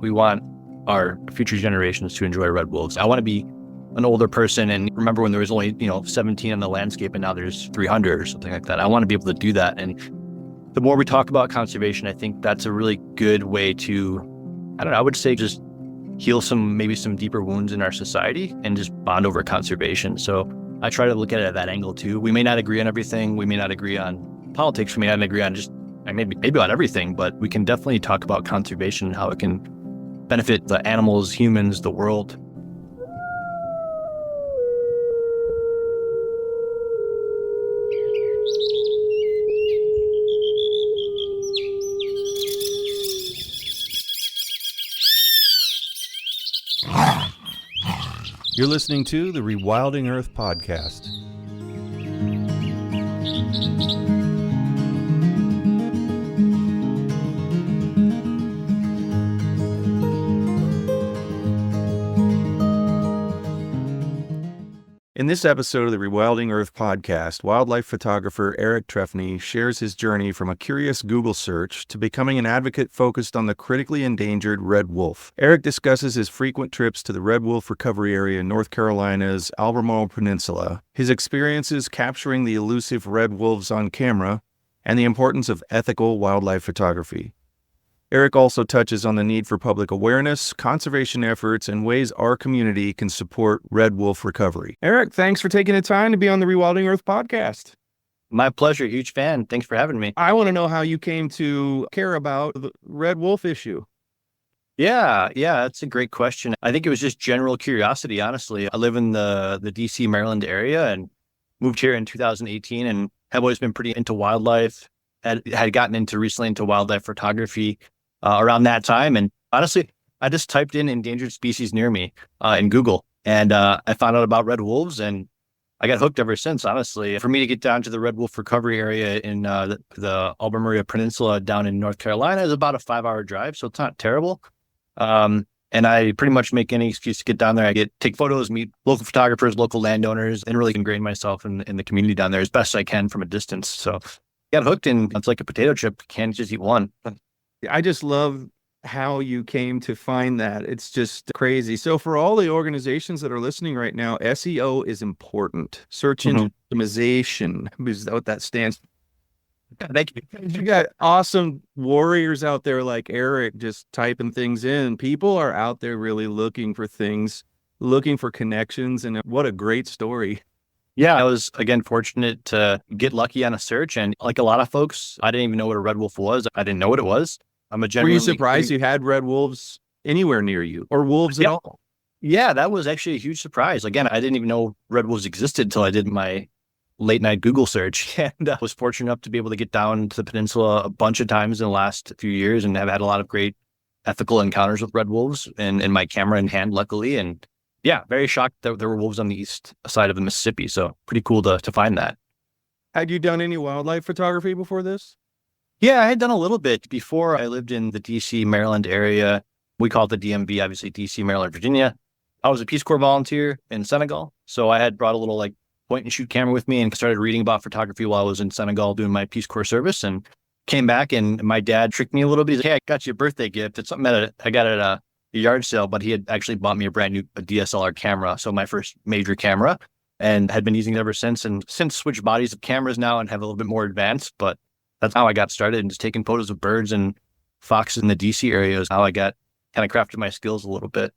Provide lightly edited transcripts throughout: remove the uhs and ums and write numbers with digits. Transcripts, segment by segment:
We want our future generations to enjoy red wolves. I want to be an older person and remember when there was only, 17 on the landscape and now there's 300 or something like that. I want to be able to do that. And the more we talk about conservation, I think that's a really good way to, I would say just heal maybe some deeper wounds in our society and just bond over conservation. So I try to look at it at that angle too. We may not agree on everything. We may not agree on politics. We may not agree on maybe on everything, but we can definitely talk about conservation and how it can benefit the animals, humans, the world. You're listening to the Rewilding Earth Podcast. In this episode of the Rewilding Earth Podcast, wildlife photographer Eric Trefney shares his journey from a curious Google search to becoming an advocate focused on the critically endangered red wolf. Eric discusses his frequent trips to the red wolf recovery area in North Carolina's Albemarle Peninsula, his experiences capturing the elusive red wolves on camera, and the importance of ethical wildlife photography. Eric also touches on the need for public awareness, conservation efforts, and ways our community can support red wolf recovery. Eric, thanks for taking the time to be on the Rewilding Earth Podcast. My pleasure. Huge fan. Thanks for having me. I want to know how you came to care about the red wolf issue. Yeah, that's a great question. I think it was just general curiosity, honestly. I live in the D.C., Maryland area and moved here in 2018 and have always been pretty into wildlife. Had gotten recently into wildlife photography around that time. And honestly, I just typed in endangered species near me in Google and I found out about red wolves and I got hooked ever since, honestly. For me to get down to the red wolf recovery area in the Albemarle Peninsula down in North Carolina is about a 5-hour drive, so it's not terrible. And I pretty much make any excuse to get down there. Take photos, meet local photographers, local landowners, and really ingrain myself in the community down there as best I can from a distance. So got hooked and it's like a potato chip. Can't just eat one. I just love how you came to find that. It's just crazy. So for all the organizations that are listening right now, SEO is important. Search engine optimization is what that stands for. Thank you. You got awesome warriors out there like Eric just typing things in. People are out there really looking for things, looking for connections, and what a great story. Yeah, I was, again, fortunate to get lucky on a search. And like a lot of folks, I didn't even know what a red wolf was. I didn't know what it was. Were you surprised you had red wolves anywhere near you or wolves at all? Yeah, that was actually a huge surprise. Again, I didn't even know red wolves existed until I did my late night Google search. And I was fortunate enough to be able to get down to the peninsula a bunch of times in the last few years and have had a lot of great ethical encounters with red wolves and my camera in hand, luckily. And yeah, very shocked that there were wolves on the east side of the Mississippi. So pretty cool to find that. Had you done any wildlife photography before this? Yeah, I had done a little bit before. I lived in the D.C., Maryland area. We call it the DMV, obviously D.C., Maryland, Virginia. I was a Peace Corps volunteer in Senegal. So I had brought a little point and shoot camera with me and started reading about photography while I was in Senegal doing my Peace Corps service and came back and my dad tricked me a little bit. He's like, hey, I got you a birthday gift. It's something I got at a yard sale, but he had actually bought me a brand new DSLR camera. So my first major camera and had been using it ever since and since switched bodies of cameras now and have a little bit more advanced, but that's how I got started and just taking photos of birds and foxes in the DC area is how I got kind of crafted my skills a little bit.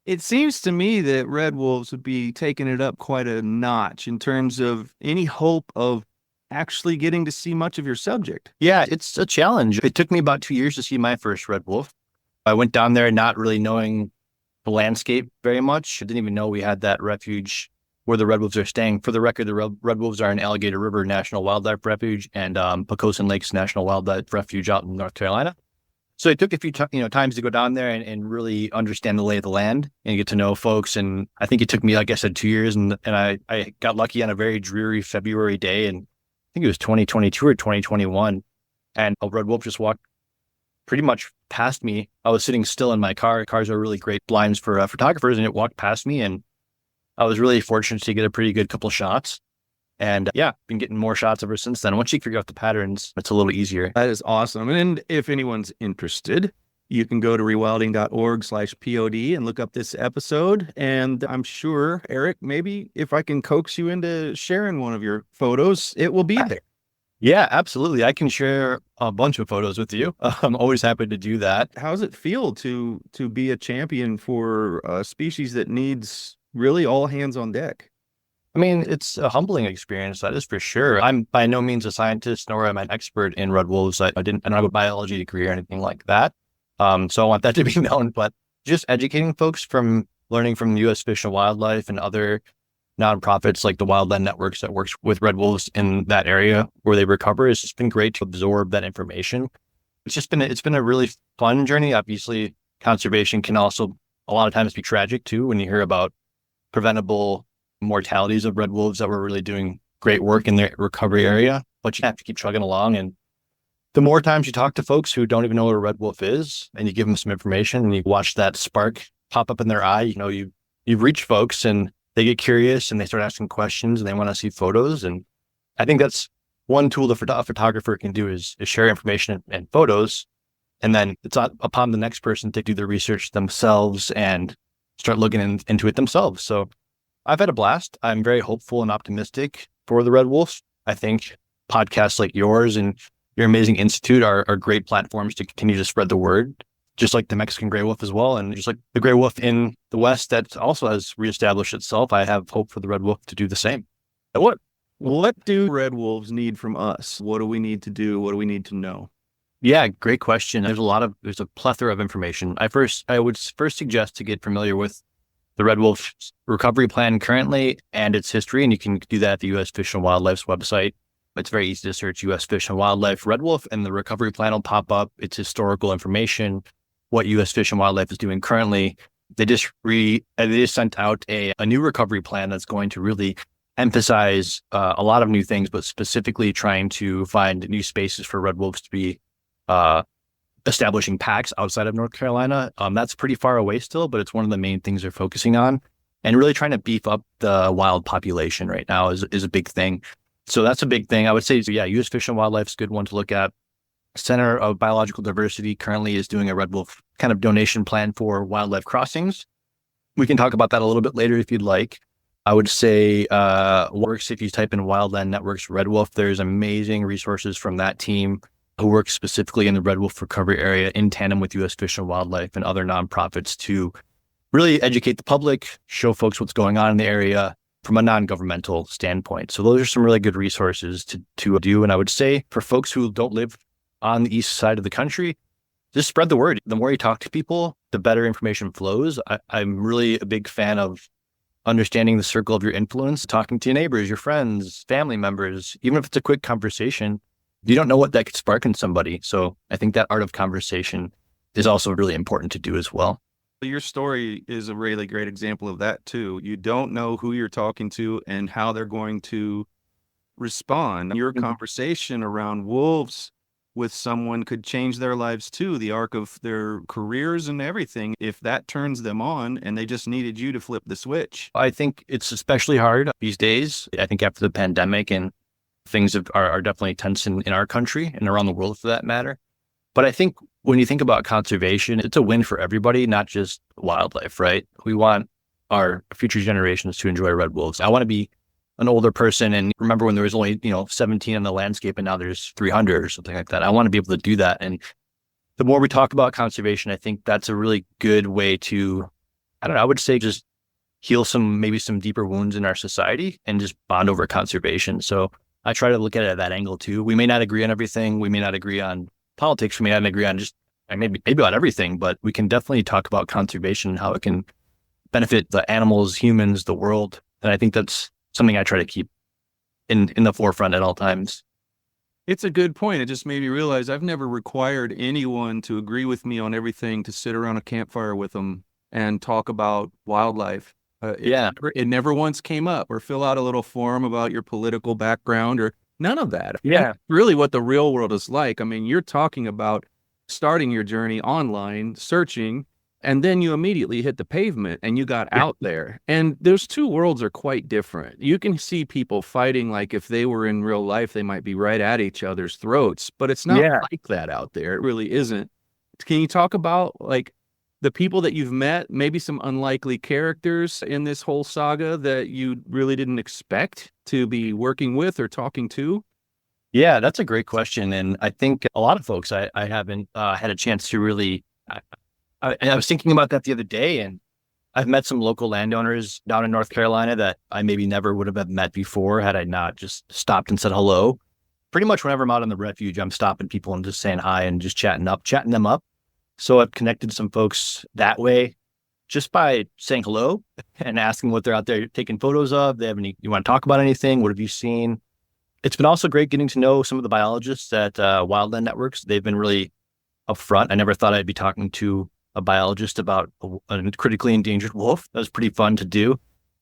It seems to me that red wolves would be taking it up quite a notch in terms of any hope of actually getting to see much of your subject. Yeah, it's a challenge. It took me about 2 years to see my first red wolf. I went down there not really knowing the landscape very much. I didn't even know we had that refuge where the red wolves are staying. For the record, the red wolves are in Alligator River National Wildlife Refuge and Pocosin Lakes National Wildlife Refuge out in North Carolina. So it took a few times to go down there and really understand the lay of the land and get to know folks. And I think it took me, like I said, 2 years. And I got lucky on a very dreary February day. And I think it was 2022 or 2021. And a red wolf just walked pretty much past me. I was sitting still in my car. Cars are really great blinds for photographers. And it walked past me. And I was really fortunate to get a pretty good couple shots. And yeah, been getting more shots ever since then. Once you figure out the patterns, it's a little easier. That is awesome. And if anyone's interested, You can go to rewilding.org/pod and look up this episode. And I'm sure, Eric, maybe if I can coax you into sharing one of your photos, it will be there. Yeah, absolutely. I can share a bunch of photos with you. I'm always happy to do that. How does it feel to be a champion for a species that needs really all hands on deck? I mean, it's a humbling experience, that is for sure. I'm by no means a scientist, nor am I an expert in red wolves. I don't have a biology degree or anything like that. So I want that to be known, but just educating folks from learning from the U.S. Fish and Wildlife and other nonprofits like the Wildland Networks that works with red wolves in that area where they recover. It's just been great to absorb that information. It's been a really fun journey. Obviously, conservation can also a lot of times be tragic too when you hear about preventable mortalities of red wolves that were really doing great work in their recovery area. But you have to keep chugging along. And the more times you talk to folks who don't even know what a red wolf is, and you give them some information and you watch that spark pop up in their eye, you've reached folks and they get curious and they start asking questions and they want to see photos. And I think that's one tool a photographer can do is share information and photos. And then it's upon the next person to do the research themselves and start looking into it themselves. So I've had a blast. I'm very hopeful and optimistic for the red wolves. I think podcasts like yours and your amazing institute are great platforms to continue to spread the word, just like the Mexican gray wolf as well. And just like the gray wolf in the West that also has reestablished itself, I have hope for the red wolf to do the same. What do red wolves need from us? What do we need to do? What do we need to know? Yeah, great question. There's a plethora of information. I would first suggest to get familiar with the red wolf recovery plan currently and its history. And you can do that at the U.S. Fish and Wildlife's website. It's very easy to search U.S. Fish and Wildlife red wolf, and the recovery plan will pop up. It's historical information, what U.S. Fish and Wildlife is doing currently. They just sent out a new recovery plan that's going to really emphasize a lot of new things, but specifically trying to find new spaces for red wolves to be establishing packs outside of North Carolina. That's pretty far away still, but it's one of the main things they're focusing on. And really trying to beef up the wild population right now is a big thing. So that's a big thing. I would say, yeah, U.S. Fish and Wildlife is a good one to look at. Center of Biological Diversity currently is doing a red wolf kind of donation plan for wildlife crossings. We can talk about that a little bit later if you'd like. I would say works if you type in Wildland Networks red wolf. There's amazing resources from that team who works specifically in the red wolf recovery area in tandem with U.S. Fish and Wildlife and other nonprofits to really educate the public, show folks what's going on in the area from a non-governmental standpoint. So those are some really good resources to do. And I would say for folks who don't live on the east side of the country, just spread the word. The more you talk to people, the better information flows. I'm really a big fan of understanding the circle of your influence, talking to your neighbors, your friends, family members, even if it's a quick conversation. You don't know what that could spark in somebody. So I think that art of conversation is also really important to do as well. Your story is a really great example of that too. You don't know who you're talking to and how they're going to respond. Your conversation around wolves with someone could change their lives too, the arc of their careers and everything, if that turns them on and they just needed you to flip the switch. I think it's especially hard these days. I think after the pandemic and things are definitely tense in our country and around the world for that matter. But I think when you think about conservation, it's a win for everybody, not just wildlife, right? We want our future generations to enjoy red wolves. I want to be an older person and remember when there was only, 17 in the landscape and now there's 300 or something like that. I want to be able to do that. And the more we talk about conservation, I think that's a really good way to, I would say just heal maybe some deeper wounds in our society and just bond over conservation. So I try to look at it at that angle too. We may not agree on everything. We may not agree on politics. We may not agree on maybe on everything, but we can definitely talk about conservation and how it can benefit the animals, humans, the world. And I think that's something I try to keep in the forefront at all times. It's a good point. It just made me realize I've never required anyone to agree with me on everything, to sit around a campfire with them and talk about wildlife. It never once came up or fill out a little form about your political background or none of that. Yeah. That's really what the real world is like. I mean, you're talking about starting your journey online, searching, and then you immediately hit the pavement and you got out there. And those two worlds are quite different. You can see people fighting like if they were in real life, they might be right at each other's throats, but it's not like that out there. It really isn't. Can you talk about like the people that you've met, maybe some unlikely characters in this whole saga that you really didn't expect to be working with or talking to? Yeah, that's a great question. And I think a lot of folks I haven't had a chance to really, I was thinking about that the other day, and I've met some local landowners down in North Carolina that I maybe never would have met before had I not just stopped and said hello. Pretty much whenever I'm out on the refuge, I'm stopping people and just saying hi and just chatting them up. So I've connected some folks that way just by saying hello and asking what they're out there taking photos of. You want to talk about anything? What have you seen? It's been also great getting to know some of the biologists at Wildland Networks. They've been really upfront. I never thought I'd be talking to a biologist about a critically endangered wolf. That was pretty fun to do.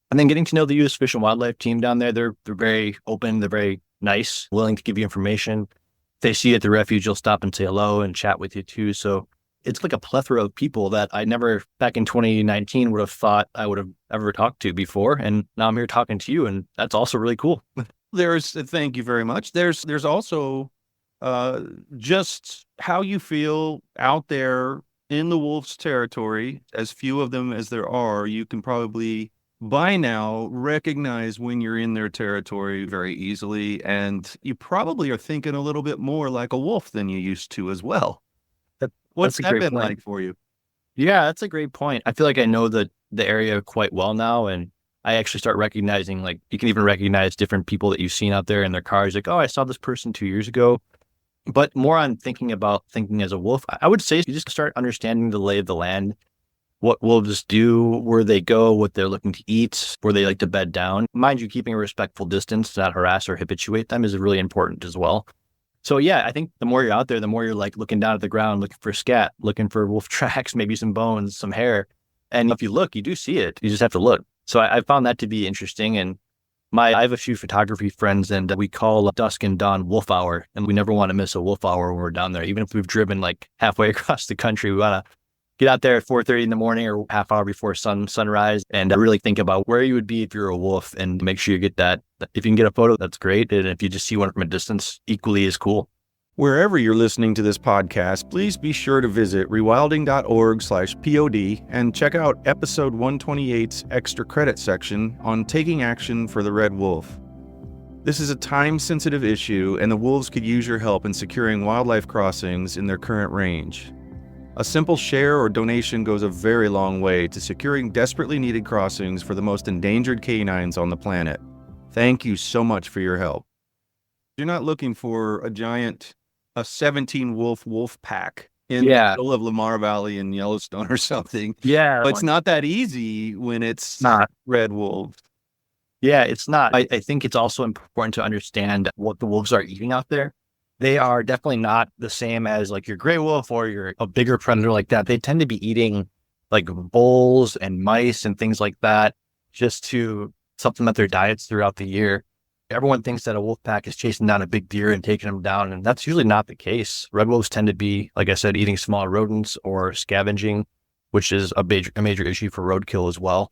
And then getting to know the U.S. Fish and Wildlife team down there. They're very open. They're very nice, willing to give you information. If they see you at the refuge, they'll stop and say hello and chat with you too. So it's like a plethora of people that I never, back in 2019, would have thought I would have ever talked to before. And now I'm here talking to you, and that's also really cool. Thank you very much. There's also just how you feel out there in the wolf's territory. As few of them as there are, you can probably by now recognize when you're in their territory very easily, and you probably are thinking a little bit more like a wolf than you used to as well. What's that been like for you? Yeah, that's a great point. I feel like I know the area quite well now, and I actually start recognizing, like, you can even recognize different people that you've seen out there in their cars. Like, oh, I saw this person 2 years ago. But more on thinking as a wolf, I would say you just start understanding the lay of the land, what wolves do, where they go, what they're looking to eat, where they like to bed down. Mind you, keeping a respectful distance to not harass or habituate them is really important as well. So yeah, I think the more you're out there, the more you're like looking down at the ground, looking for scat, looking for wolf tracks, maybe some bones, some hair. And if you look, you do see it. You just have to look. So I found that to be interesting. And I have a few photography friends, and we call dusk and dawn wolf hour. And we never want to miss a wolf hour when we're down there. Even if we've driven like halfway across the country, we want to get out there at 4:30 in the morning or half hour before sunrise and really think about where you would be if you're a wolf and make sure you get that. If you can get a photo, that's great. And if you just see one from a distance, equally as cool. Wherever you're listening to this podcast, please be sure to visit rewilding.org/pod and check out episode 128's extra credit section on taking action for the red wolf. This is a time-sensitive issue, and the wolves could use your help in securing wildlife crossings in their current range. A simple share or donation goes a very long way to securing desperately needed crossings for the most endangered canines on the planet. Thank you so much for your help. You're not looking for a 17 wolf pack in the middle of Lamar Valley in Yellowstone or something. Yeah. But it's not that easy when it's not red wolves. Yeah, it's not. I think it's also important to understand what the wolves are eating out there. They are definitely not the same as like your gray wolf or a bigger predator like that. They tend to be eating like voles and mice and things like that just to supplement their diets throughout the year. Everyone thinks that a wolf pack is chasing down a big deer and taking them down, and that's usually not the case. Red wolves tend to be, like I said, eating small rodents or scavenging, which is a major issue for roadkill as well.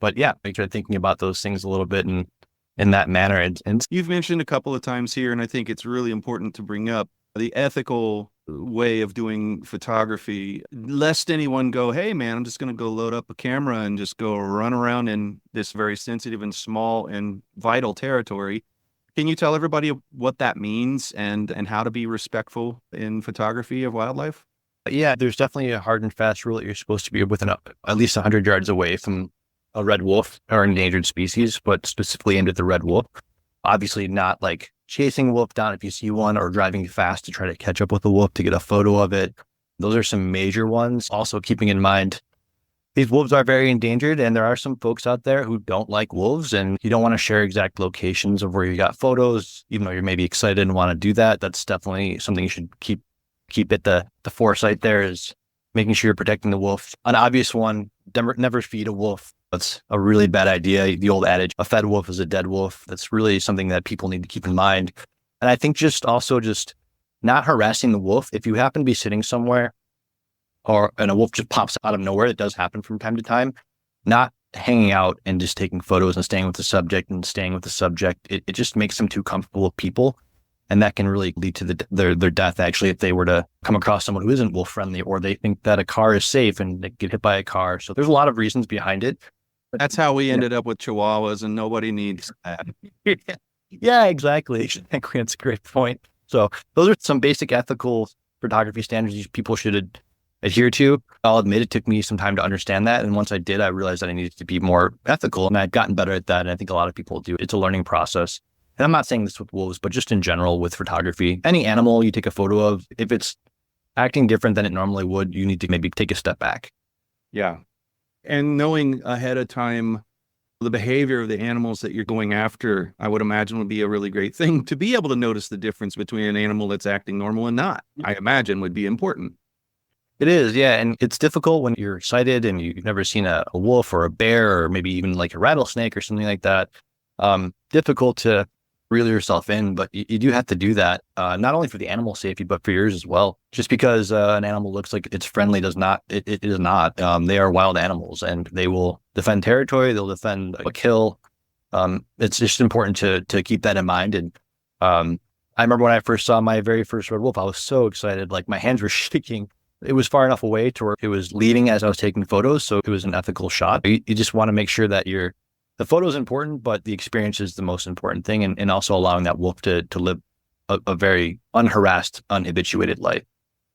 But yeah, make sure thinking about those things a little bit in that manner. And you've mentioned a couple of times here, and I think it's really important to bring up the ethical way of doing photography, lest anyone go, hey man, I'm just going to go load up a camera and just go run around in this very sensitive and small and vital territory. Can you tell everybody what that means and how to be respectful in photography of wildlife? Yeah, there's definitely a hard and fast rule that you're supposed to be within at least 100 yards away from a red wolf or endangered species, but specifically aimed at the red wolf. Obviously not like chasing a wolf down if you see one or driving fast to try to catch up with a wolf to get a photo of it. Those are some major ones. Also keeping in mind, these wolves are very endangered, and there are some folks out there who don't like wolves, and you don't want to share exact locations of where you got photos, even though you're maybe excited and want to do that. That's definitely something you should keep at the foresight there, is making sure you're protecting the wolf. An obvious one, never feed a wolf. That's a really bad idea. The old adage, a fed wolf is a dead wolf. That's really something that people need to keep in mind. And I think just not harassing the wolf. If you happen to be sitting somewhere and a wolf just pops out of nowhere, it does happen from time to time, not hanging out and just taking photos and staying with the subject. It just makes them too comfortable with people. And that can really lead to their death, actually, if they were to come across someone who isn't wolf friendly, or they think that a car is safe and they get hit by a car. So there's a lot of reasons behind it. That's how we ended up with Chihuahuas, and nobody needs that. Yeah, exactly. Exactly. That's a great point. So those are some basic ethical photography standards people should adhere to. I'll admit it took me some time to understand that. And once I did, I realized that I needed to be more ethical, and I've gotten better at that. And I think a lot of people do. It's a learning process. And I'm not saying this with wolves, but just in general with photography. Any animal you take a photo of, if it's acting different than it normally would, you need to maybe take a step back. Yeah. And knowing ahead of time the behavior of the animals that you're going after, I would imagine would be a really great thing to be able to notice the difference between an animal that's acting normal and not. I imagine would be important. It is, yeah. And it's difficult when you're sighted and you've never seen a wolf or a bear or maybe even like a rattlesnake or something like that. Difficult to reel yourself in, but you do have to do that, not only for the animal safety, but for yours as well. Just because an animal looks like it's friendly does not, it is not. They are wild animals, and they will defend territory. They'll defend a kill. It's just important to keep that in mind. And I remember when I first saw my very first red wolf, I was so excited. Like my hands were shaking. It was far enough away to where it was leaving as I was taking photos. So it was an ethical shot. You just want to make sure that the photo is important, but the experience is the most important thing. And also allowing that wolf to live a very unharassed, unhabituated life.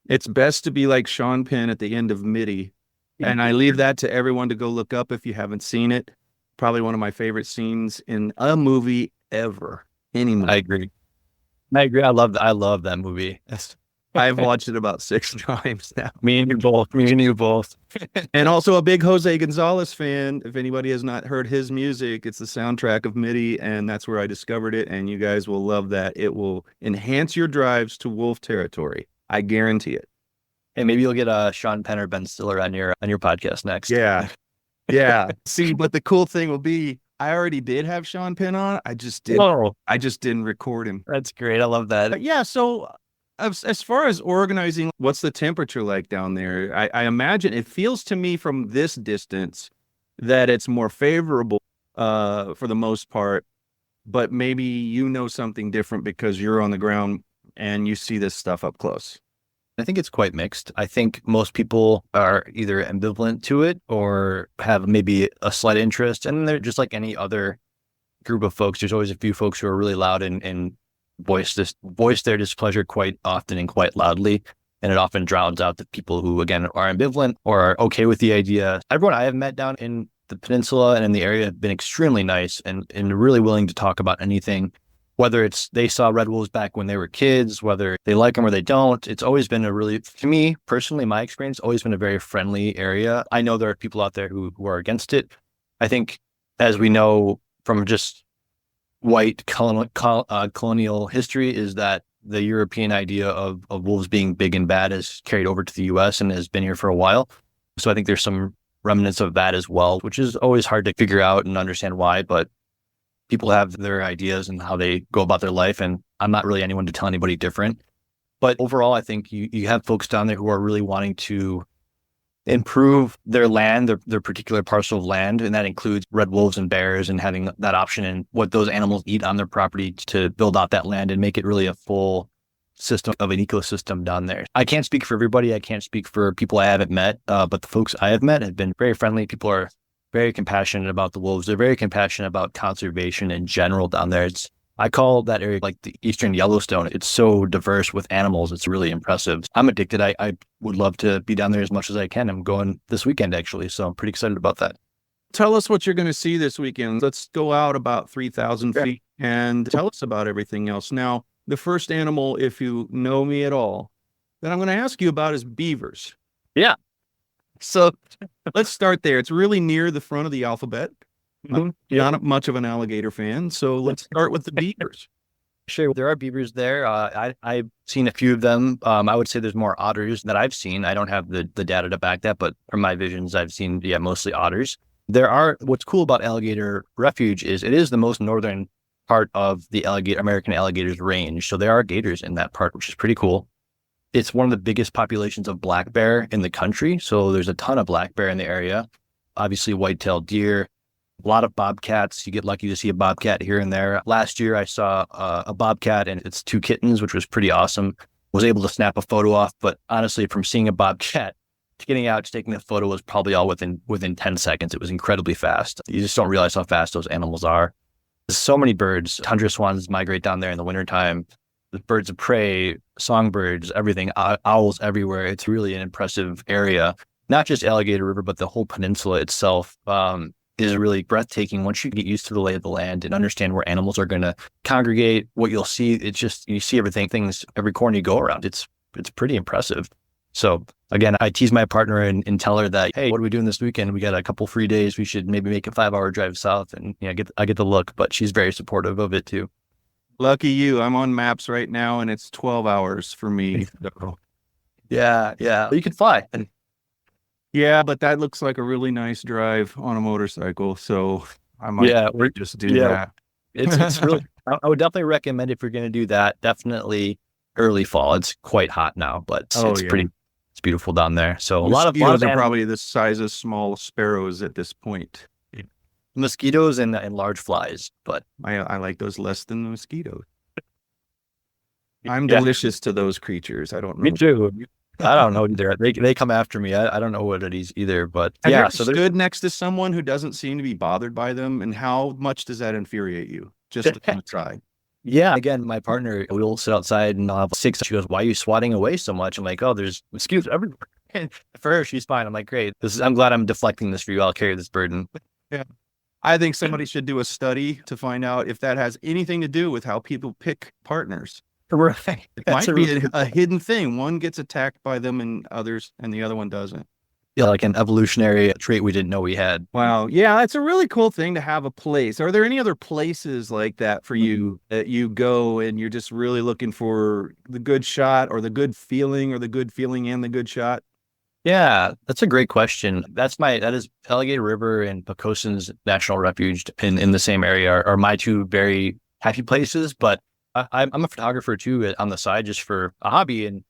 It's best to be like Sean Penn at the end of Mitty. And I leave that to everyone to go look up if you haven't seen it. Probably one of my favorite scenes in a movie ever. Any movie. I agree. I love that movie. I've watched it about 6 times now. Me and you both. And also a big Jose Gonzalez fan. If anybody has not heard his music, it's the soundtrack of Mitty, and that's where I discovered it. And you guys will love that. It will enhance your drives to wolf territory. I guarantee it. Hey, maybe you'll get Sean Penn or Ben Stiller on your podcast next. Yeah. Yeah. See, but the cool thing will be, I already did have Sean Penn on. I just didn't record him. That's great. I love that. But yeah. So as far as organizing, what's the temperature like down there? I imagine it feels to me from this distance that it's more favorable for the most part, but maybe you know something different because you're on the ground and you see this stuff up close. I think it's quite mixed. I think most people are either ambivalent to it or have maybe a slight interest. And they're just like any other group of folks. There's always a few folks who are really loud and voice their displeasure quite often and quite loudly. And it often drowns out the people who, again, are ambivalent or are okay with the idea. Everyone I have met down in the Peninsula and in the area have been extremely nice and really willing to talk about anything. Whether it's they saw red wolves back when they were kids, whether they like them or they don't, it's always been to me personally, my experience, always been a very friendly area. I know there are people out there who are against it. I think, as we know from just white colonial history, is that the European idea of wolves being big and bad is carried over to the U.S. and has been here for a while. So I think there's some remnants of that as well, which is always hard to figure out and understand why, but people have their ideas and how they go about their life, and I'm not really anyone to tell anybody different. But overall, I think you have folks down there who are really wanting to improve their land, their particular parcel of land, and that includes red wolves and bears and having that option and what those animals eat on their property to build out that land and make it really a full system of an ecosystem down there. I can't speak for everybody. I can't speak for people I haven't met, but the folks I have met have been very friendly. People are very compassionate about the wolves. They're very compassionate about conservation in general down there. I call that area like the Eastern Yellowstone. It's so diverse with animals. It's really impressive. I'm addicted. I would love to be down there as much as I can. I'm going this weekend, actually, so I'm pretty excited about that. Tell us what you're going to see this weekend. Let's go out about 3,000 feet and tell us about everything else. Now, the first animal, if you know me at all, that I'm going to ask you about is beavers. Yeah. So let's start there. It's really near the front of the alphabet. I'm not much of an alligator fan, so let's start with the beavers. Sure. There are beavers there. I've seen a few of them. I would say there's more otters that I've seen. I don't have the data to back that, but from my visions, I've seen, mostly otters. What's cool about Alligator Refuge is it is the most northern part of the American alligators range. So there are gators in that part, which is pretty cool. It's one of the biggest populations of black bear in the country. So there's a ton of black bear in the area. Obviously, white-tailed deer. A lot of bobcats. You get lucky to see a bobcat here and there. Last year, I saw a bobcat and its two kittens, which was pretty awesome. Was able to snap a photo off, but honestly, from seeing a bobcat to getting out to taking a photo was probably all within 10 seconds. It was incredibly fast. You just don't realize how fast those animals are. There's so many birds. Tundra swans migrate down there in the wintertime. The birds of prey, songbirds, everything, owls everywhere. It's really an impressive area. Not just Alligator River, but the whole peninsula itself is really breathtaking once you get used to the lay of the land and understand where animals are going to congregate. What you'll see, it's just, you see things every corner you go around. It's pretty impressive. So again, I tease my partner and tell her that, hey, what are we doing this weekend? We got a couple free days. We should maybe make a 5-hour drive south, and I get the look, but she's very supportive of it too. Lucky you. I'm on maps right now and it's 12 hours for me. Yeah. You could fly. Yeah, but that looks like a really nice drive on a motorcycle. So I might just do that. It's really, I would definitely recommend if you're going to do that, definitely early fall. It's quite hot now, but it's beautiful down there. So a lot of are probably the size of small sparrows at this point. Mosquitoes and large flies, but I like those less than the mosquitoes. I'm delicious to those creatures. I don't know. Me too. I don't know either. They come after me. I don't know what it is either, but Have you ever stood next to someone who doesn't seem to be bothered by them, and how much does that infuriate you? Just to kind of try. Yeah. Again, my partner, we'll sit outside and I'll have 6. She goes, "Why are you swatting away so much?" I'm like, "Oh, there's mosquitoes everywhere." And for her, she's fine. I'm like, "Great. I'm glad I'm deflecting this for you. I'll carry this burden." Yeah. I think somebody should do a study to find out if that has anything to do with how people pick partners. Right. It might be a hidden thing. One gets attacked by them and the other one doesn't. Yeah, like an evolutionary trait we didn't know we had. Wow. Yeah, it's a really cool thing to have a place. Are there any other places like that for you that you go and you're just really looking for the good shot or the good feeling or the good feeling and the good shot? Yeah, that's a great question. That is Alligator River and Pocoson's National Refuge in the same area are my two very happy places. But I'm a photographer too on the side just for a hobby. And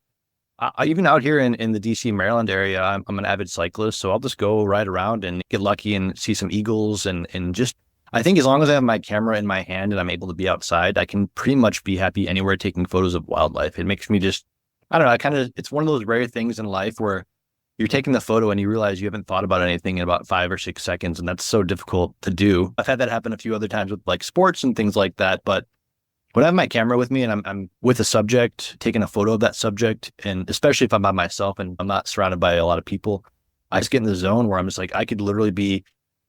I even out here in the D.C., Maryland area, I'm an avid cyclist. So I'll just go ride around and get lucky and see some eagles and just, I think as long as I have my camera in my hand and I'm able to be outside, I can pretty much be happy anywhere taking photos of wildlife. It makes me just, I don't know, it's one of those rare things in life where you're taking the photo and you realize you haven't thought about anything in about 5 or 6 seconds. And that's so difficult to do. I've had that happen a few other times with like sports and things like that. But when I have my camera with me and I'm with a subject, taking a photo of that subject, and especially if I'm by myself and I'm not surrounded by a lot of people, I just get in the zone where I'm just like, I could literally be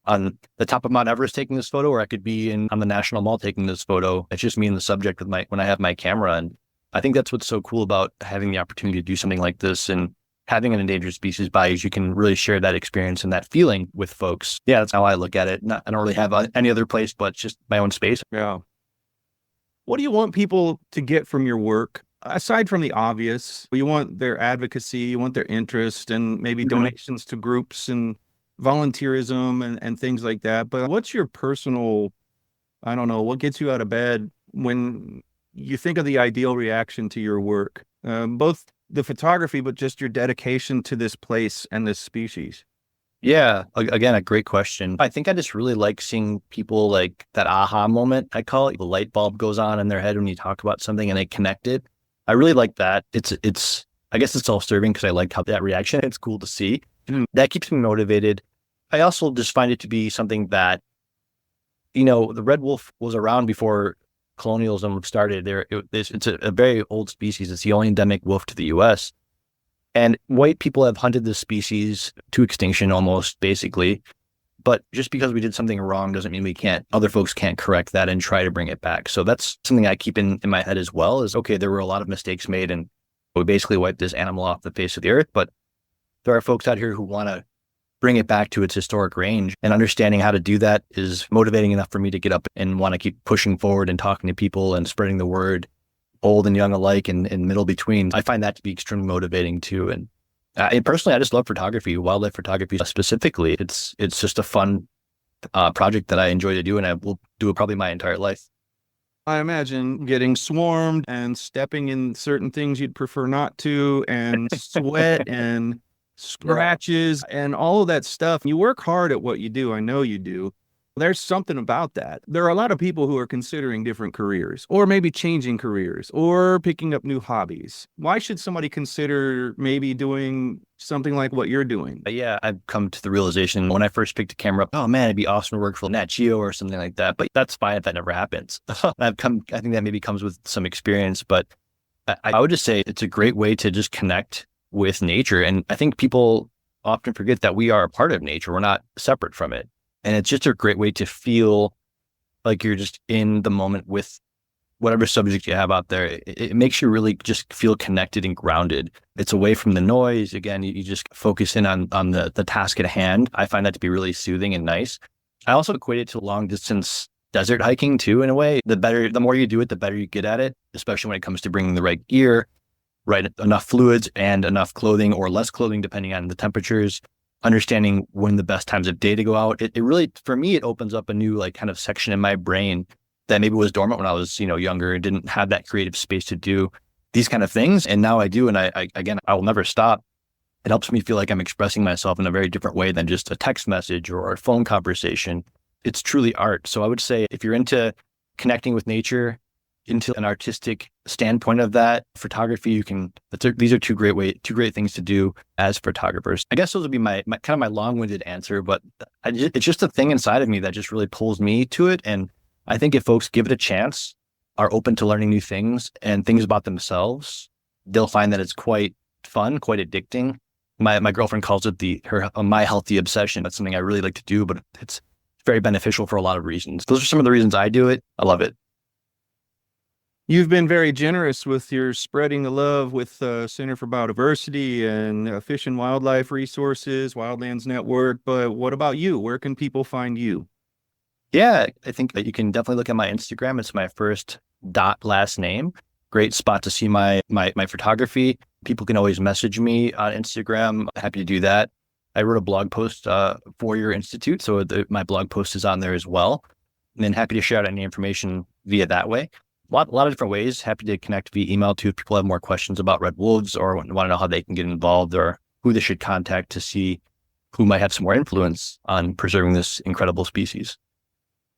on the top of Mount Everest taking this photo, or I could be on the National Mall taking this photo. It's just me and the subject when I have my camera. And I think that's what's so cool about having the opportunity to do something like this. And having an endangered species by you can really share that experience and that feeling with folks. Yeah, that's how I look at it. I don't really have any other place, but just my own space. Yeah. What do you want people to get from your work? Aside from the obvious, you want their advocacy, you want their interest, and maybe donations to groups and volunteerism and things like that. But what's your personal, I don't know, what gets you out of bed when you think of the ideal reaction to your work? Both the photography, but just your dedication to this place and this species. Yeah. Again, a great question. I think I just really like seeing people like that aha moment, I call it. The light bulb goes on in their head when you talk about something and they connect it. I really like that. I guess it's self-serving because I like how that reaction, it's cool to see. That keeps me motivated. I also just find it to be something that, the red wolf was around before colonialism started. It's a very old species. It's the only endemic wolf to the U.S. And white people have hunted this species to extinction almost, basically. But just because we did something wrong doesn't mean other folks can't correct that and try to bring it back. So that's something I keep in my head as well is, okay, there were a lot of mistakes made and we basically wiped this animal off the face of the earth. But there are folks out here who want to bring it back to its historic range, and understanding how to do that is motivating enough for me to get up and want to keep pushing forward and talking to people and spreading the word, old and young alike and middle between. I find that to be extremely motivating too. And personally, I just love photography, wildlife photography specifically. It's just a fun project that I enjoy to do, and I will do it probably my entire life. I imagine getting swarmed and stepping in certain things you'd prefer not to, and sweat and scratches and all of that stuff. You work hard at what you do. I know you do. There's something about that. There are a lot of people who are considering different careers, or maybe changing careers, or picking up new hobbies. Why should somebody consider maybe doing something like what you're doing? Yeah, I've come to the realization when I first picked a camera up, oh man, it'd be awesome to work for Nat Geo or something like that. But that's fine if that never happens. I think that maybe comes with some experience, but I would just say it's a great way to just connect with nature. And I think people often forget that we are a part of nature. We're not separate from it. And it's just a great way to feel like you're just in the moment with whatever subject you have out there. It makes you really just feel connected and grounded. It's away from the noise. Again, you just focus in on the task at hand. I find that to be really soothing and nice. I also equate it to long distance desert hiking too, in a way. The more you do it, the better you get at it, especially when it comes to bringing the right gear, right? Enough fluids and enough clothing or less clothing, depending on the temperatures. Understanding when the best times of day to go out. It really, for me, it opens up a new kind of section in my brain that maybe was dormant when I was, younger and didn't have that creative space to do these kind of things. And now I do. And I will never stop. It helps me feel like I'm expressing myself in a very different way than just a text message or a phone conversation. It's truly art. So I would say if you're into connecting with nature, into an artistic standpoint of that, photography, these are two great things to do as photographers. I guess those would be my kind of my long-winded answer, but it's just a thing inside of me that just really pulls me to it. And I think if folks give it a chance, are open to learning new things and things about themselves, they'll find that it's quite fun, quite addicting. My girlfriend calls it my healthy obsession. That's something I really like to do, but it's very beneficial for a lot of reasons. Those are some of the reasons I do it. I love it. You've been very generous with your spreading the love with Center for Biodiversity and Fish and Wildlife Resources, Wildlands Network. But what about you? Where can people find you? Yeah, I think that you can definitely look at my Instagram. It's my first last name. Great spot to see my photography. People can always message me on Instagram. Happy to do that. I wrote a blog post for your institute, so my blog post is on there as well. And then happy to share out any information via that way. A lot of different ways. Happy to connect via email too if people have more questions about red wolves or want to know how they can get involved or who they should contact to see who might have some more influence on preserving this incredible species.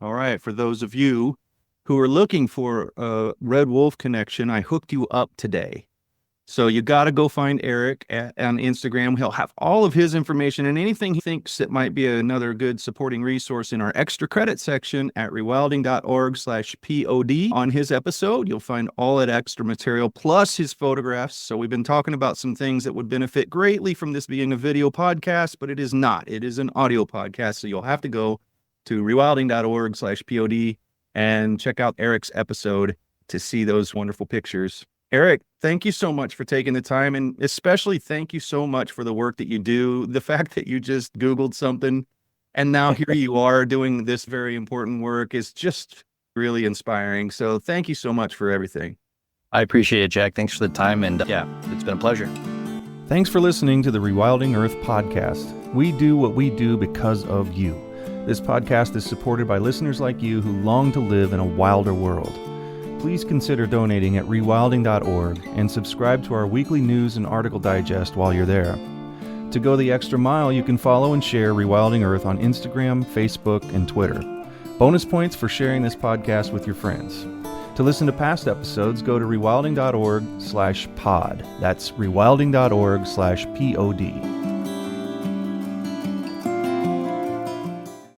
All right. For those of you who are looking for a red wolf connection, I hooked you up today. So you got to go find Eric on Instagram. He'll have all of his information and anything he thinks that might be another good supporting resource in our extra credit section at rewilding.org/pod. On his episode, you'll find all that extra material plus his photographs. So we've been talking about some things that would benefit greatly from this being a video podcast, but it is not. It is an audio podcast. So you'll have to go to rewilding.org/pod and check out Eric's episode to see those wonderful pictures. Eric, thank you so much for taking the time, and especially thank you so much for the work that you do. The fact that you just Googled something and now here you are doing this very important work is just really inspiring. So thank you so much for everything. I appreciate it, Jack. Thanks for the time. And yeah, it's been a pleasure. Thanks for listening to the Rewilding Earth Podcast. We do what we do because of you. This podcast is supported by listeners like you who long to live in a wilder world. Please consider donating at rewilding.org and subscribe to our weekly news and article digest while you're there. To go the extra mile, you can follow and share Rewilding Earth on Instagram, Facebook, and Twitter. Bonus points for sharing this podcast with your friends. To listen to past episodes, go to rewilding.org/pod. That's rewilding.org/pod.